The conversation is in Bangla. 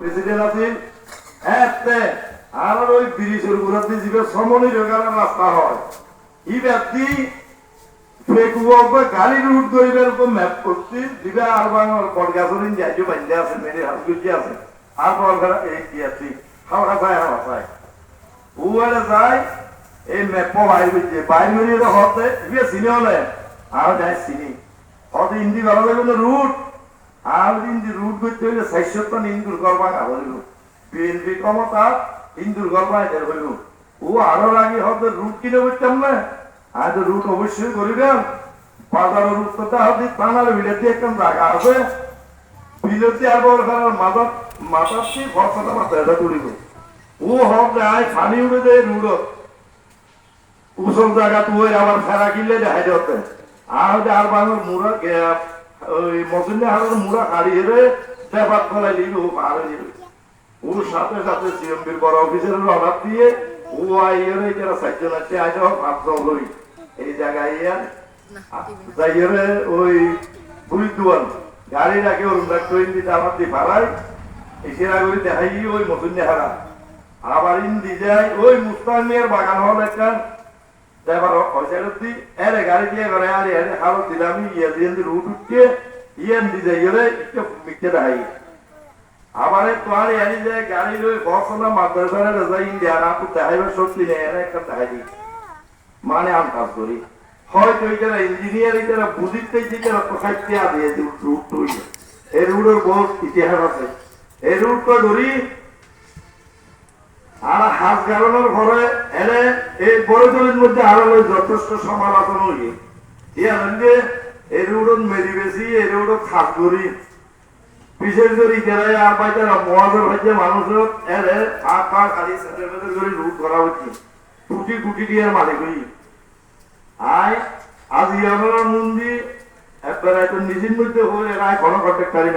প্রেসিডেন্ট আছেন এতে আর ওই ব্রিজের উপরে যে সমনি রেগার রাস্তা হয় ই ব্যক্তি ফেকুব গাড়ি রুট দইবের উপর ম্যাপ করছি দিবে আর বাংলার পডগাছরিন যাইজো বান্ধে আছে মেরে হাসগুজি আছে আর পরগারা এই কি আছে হাওড়া যায় ওয়ালে যায় এই ম্যাপ বাইর হইছে বাইর হইলে হতে ইবে সিনে হলে আর যায় সিনি হতে হিন্দি ভালো লাগে রুট আর হিন্দি রুট করতে হইলে ৬০০ হিন্দুর গর্বা হইল বিএনপি ক্ষমতা হিন্দুর গর্বা এদের হইল ও আরো আগে হতে রুট কিনে বলতাম না আর রুট অবশ্যই করিবেন বাজারের রুটটা হতে টানার বিলেতে একটা জায়গা আছে বিলেতে আর বড় মাথার মাথার খরচাটা মাথাটা তুলিব ও হক যায় পানি উড়ে যায় রুট উসল জায়গা তুই আবার ফেরা কিনলে দেখাই দিতে আর বাংলার মুড়া ওই মসুল্লি হারের মুড়া কাড়িয়ে ব্যাপার ফলাই দিবি ও পার হয়ে যাবে ওর সাথে সাথে সিএমপির বড় অফিসারের অর্ডার দিয়ে ও আইয়ের যারা সাইকেল আছে আইতে হোক ভাবতে হলোই এই জায়গায় যাইয়ে ওই পুলিশ দুয়ান গাড়ি রাখে ওর ট্রেন দিতে আমার দিয়ে ভাড়ায় এসেরা করে দেখাই ওই মসুল্লি হারা আবার ইন্দি যায় ওই মুস্তান মেয়ের বাগান হল একটা ড্রাইভার পয়সাটি এরে গাড়ি দিয়ে করে আরে এরে হালো দিলাম ইয়ে দিয়ে রুট উঠছে ইয়ে দি যাই রে একটু মিটতে দেখাই আবার তোয়ারে এনে যায় গাড়ি লই বসনা মাদ্রাসারে যাই ইন্ডিয়া আপু দেখাইবার সত্যি নেই এরা একটা দেখাই দি মানে আমি কাজ করি হয়তো যারা ইঞ্জিনিয়ার যারা বুঝিতে যারা প্রসাইতে দিয়ে রুট তৈরি এই রুটের বহুত ইতিহাস আছে এই রুটটা ধরি আর হাত গাড়ানোর ঘরে এনে এই বড় দলের মধ্যে আরো যথেষ্ট সমালোচনা হইয়ে এই রুট মেরি বেশি এই রুট খাস করি বিশেষ করে যারা আর বাইতারা মহাজের হচ্ছে মানুষের এনে রুট করা হচ্ছে কোটি কোটি দিয়ে মালিক হই আয় আজ ইয়ানোর মন্দির একবার নিজের মধ্যে হয়ে রায় কোনো কন্ট্রাক্টারি